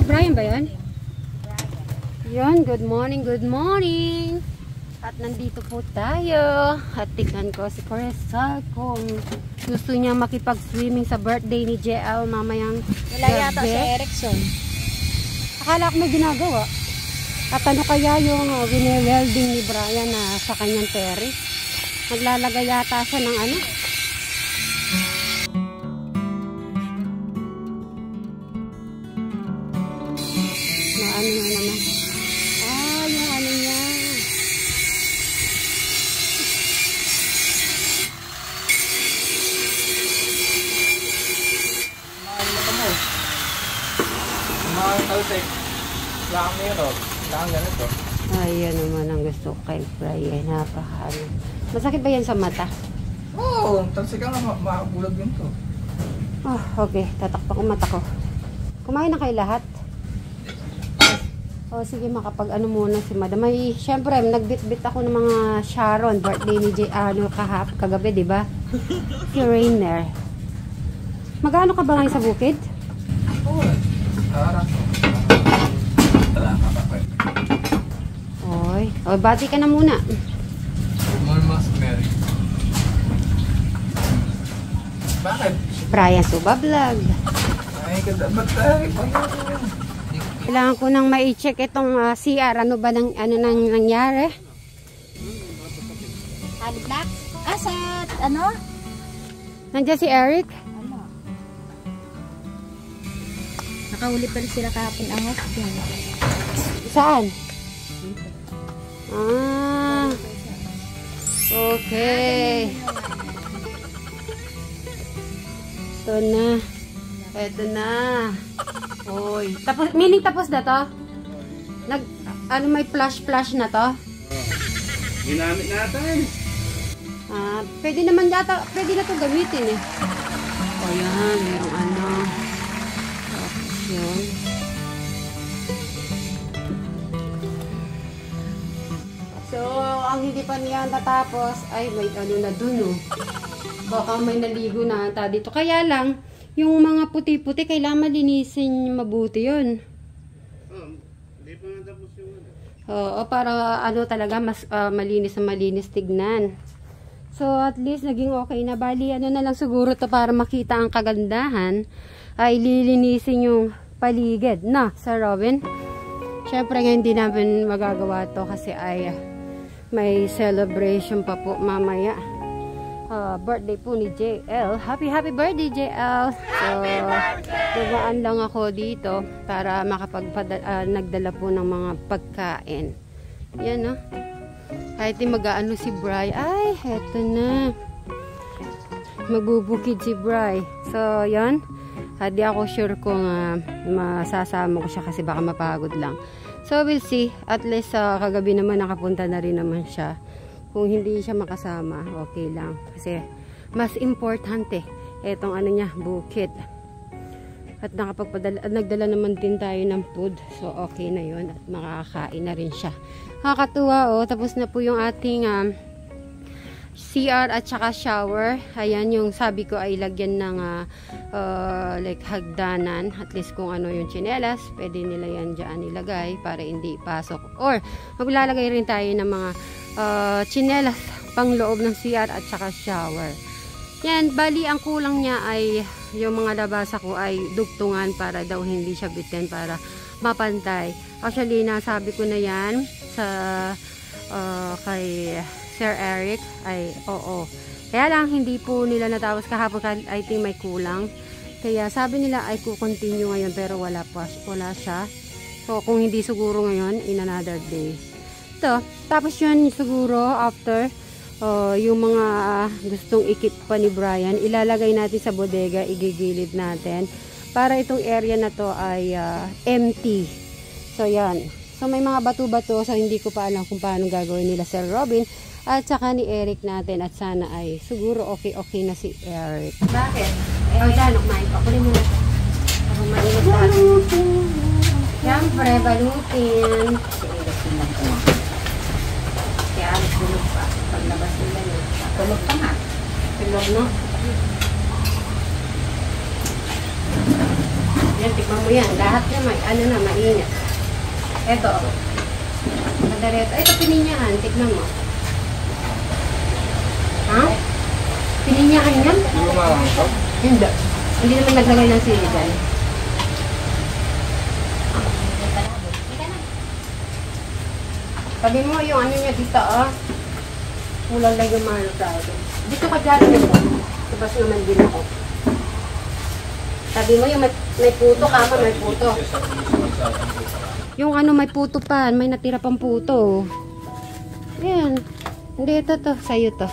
Si Brian ba yan? Yun, good morning, good morning. At nandito po tayo. At tignan ko si Carissa kung gusto niya makipag-swimming sa birthday ni JL mamayang wala yata si Erickson. Akala ko may ginagawa. At ano kaya yung wine-welding ni Brian na sa kanyang terrace? Naglalagay yata siya ng ano? Na ano na naman? Ah, yung ano niya. Mga talsik. Lang na yun o. Lang ganito. Ayan naman ang gusto ko kay Brian. Napakano. Masakit ba yan sa mata? Oo, talsik ka nga. Makabulag yun to. Oh, okay. Tatakpan ko mata ko. Kumain na kayo lahat? O sige, makapag ano muna si madam. Ay, syempre, nagbit-bit ako ng mga Sharon. Birthday ni kagabi, di ba? Si Rainer. Magano ka ba ngayon sa bukid? Oo. Harap. Oy, o bati ka na muna. More mas Mary. Bakit? Brian Suba Vlog. Ay, dapat tayo. Kailangan ko nang ma-check itong CR. Ano ba nang nangyari? Black? Ah, sa ano? Nandiyan si Eric? Ano? Nakahuli pa rin sila kahapon ang hostel. Saan? Ah. Okay. Ito na. Ito na. Oy. Tapos, meaning tapos na to? Ano may flash na to? Ginamit natin. Ah, pwede naman yata, pwede na to gamitin eh. O yan, merong ano. Tapos yun. So, ang hindi pa niya natapos, ay may ano na dun oh. Baka may naligo na ata dito. Kaya lang, yung mga puti-puti, kailangan malinisin mabuti yun. Hindi pa natapos yung ano. Oo, para ano talaga, mas malinis na malinis tignan. So, at least naging okay na. Bali, ano na lang siguro to para makita ang kagandahan, ay lilinisin yung paligid na, Sir Robin. Syempre nga hindi namin magagawa to kasi ay may celebration pa po mamaya. Birthday po ni JL. Happy birthday JL. So, nagaan lang ako dito para nagdala po ng mga pagkain. Yan no. Kahit mag-aano si Bri. Ay, eto na. Magbubukid si Bri. So, yan. Hindi ako sure kung masasama ko siya kasi baka mapagod lang. So, we'll see. At least kagabi naman nakapunta na rin naman siya. Kung hindi siya makasama, okay lang. Kasi, mas importante, etong ano niya, bukid. At nagdala naman din tayo ng food. So, okay na yun. At makakain na rin siya. Nakakatuwa, oh. Tapos na po yung ating CR at saka shower. Ayan, yung sabi ko ay lagyan ng like hagdanan. At least kung ano yung tsinelas, pwede nila yan dyan ilagay para hindi pasok. Or, maglalagay rin tayo ng mga tsinelas pang loob ng CR at saka shower. Yan, bali ang kulang niya ay yung mga labasa ko ay dugtungan para daw hindi siya bitin para mapantay. Actually, nasabi ko na yan sa kay Sir Eric ay oo. Kaya lang hindi po nila natapos kahapon, I think may kulang. Kaya sabi nila ay kukontinue ngayon pero wala siya. So kung hindi siguro ngayon in another day. Ito, tapos yun siguro after yung mga gustong ikit pa ni Brian, ilalagay natin sa bodega, igigilid natin para itong area na to ay empty. So yan. So may mga bato-bato, so hindi ko pa alam kung paano gagawin nila Sir Robin at saka ni Eric natin at sana ay siguro okay na si Eric. Bakit? Dyan, kumain pa. Kunin mo na. Ako mainit natin. Siyempre, balutin. Si Eric lang ito. Kaya alis tulog pa. Paglabas nila yun. Tulog pa nga. Tulog no? Yan, tikman mo yan. Lahat na may, ano na, mainit. Ito. Madareto. Ito, pininyahan. Tikman mo. Ha? Pininyahan yan? Hindi ko makakasap. Hindi. Hindi naman naglagay ng sili dyan. Sabi mo yung ano niya dito, oh. Kulang lang yung mahalo tayo. Dito ka dyan nito. Tapos naman din ako. Sabi mo yung may puto ka pa, may puto. Yung ano may puto pa, may natira pang puto. Yan. Hindi, ito to. Sa'yo to.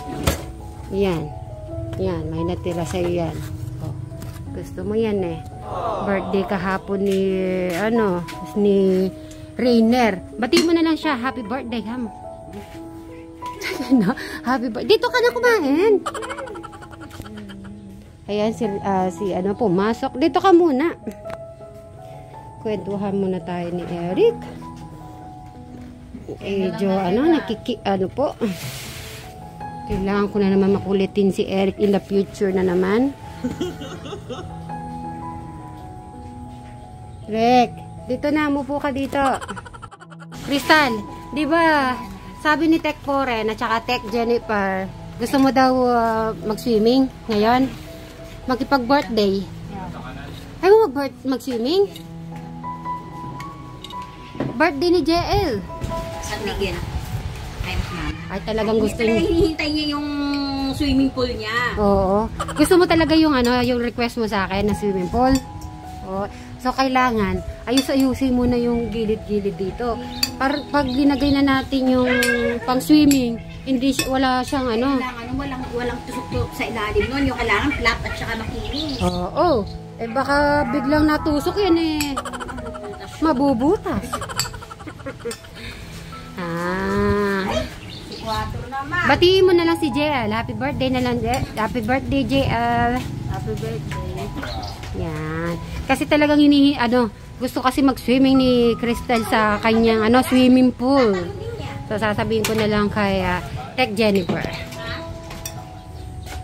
Yan. Yan, may natira sa'yo yan. Oh. Gusto mo yan eh. Birthday kahapon ni, ano, ni Rainer. Bati mo na lang siya. Happy birthday, ham. No? Happy birthday. Dito ka na kumain. Ayan, si ano, pumasok. Dito ka muna. Kwentuhan muna tayo ni Eric. Ano po. Kailangan ko na naman makulitin si Eric in the future na naman. Rick, dito na, mupo ka dito. Crystal, di ba, sabi ni Tech Foren at saka Tech Jennifer, gusto mo daw mag-swimming ngayon? Magkipag-birthday. Ayaw mo mag-swimming? Birthday ni JL. San Miguel. Ay, talagang gusto niya. Hinihintay niya yung swimming pool niya. Oo. Gusto mo talaga yung ano, yung request mo sa akin na swimming pool? Oo. So, kailangan, ayusin muna yung gilid-gilid dito. Pag ginagay na natin yung pang-swimming, wala siyang ano. Kailangan, walang tusok-tusok sa ilalim nun. Yung kailangan flat at saka makinis. Oo. Eh, baka biglang natusok yan eh. Mabubutas. Si 4 naman. Batiin mo na lang si JL. Happy birthday na lang. Happy birthday, JL. Happy birthday. Yan. Kasi talagang gusto kasi mag-swimming ni Crystal sa kanyang swimming pool. So, sasabihin ko na lang kay Tech Jennifer.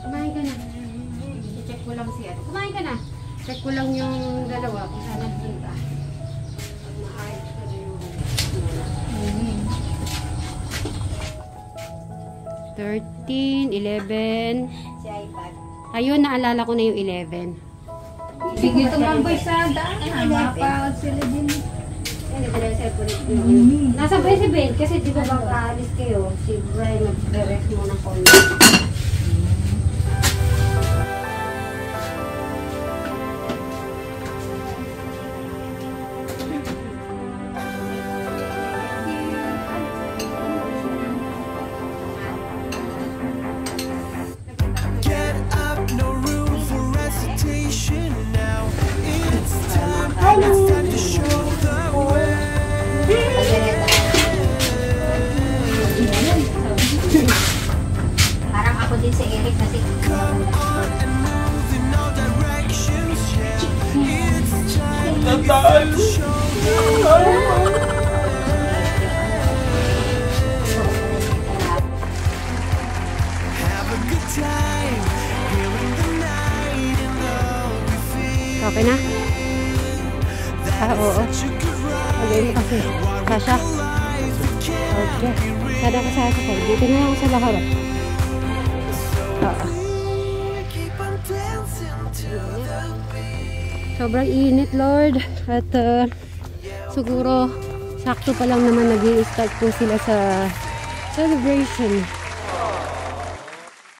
Kumain ka na. I-check ko lang siya. Kumain ka na. Check ko lang yung dalawa kung saan nagpunta. 13, 11. Si iPad. Ayun, naalala ko na yung 11. Sige, tumambay sa daan. Mapawag sila din. Nasa ba si Ben? Kasi di ba mag-aalis kayo? Si Brian mag-rest muna ko. Parang ako din si Eric kasi okay na? Oo. Okay mo kasi. Sasha? Okay. Sada ka sa akin. Dito na ako sa lahat. Oo. Sobrang init, Lord. At siguro sakto pa lang naman nag-i-start po sila sa celebration.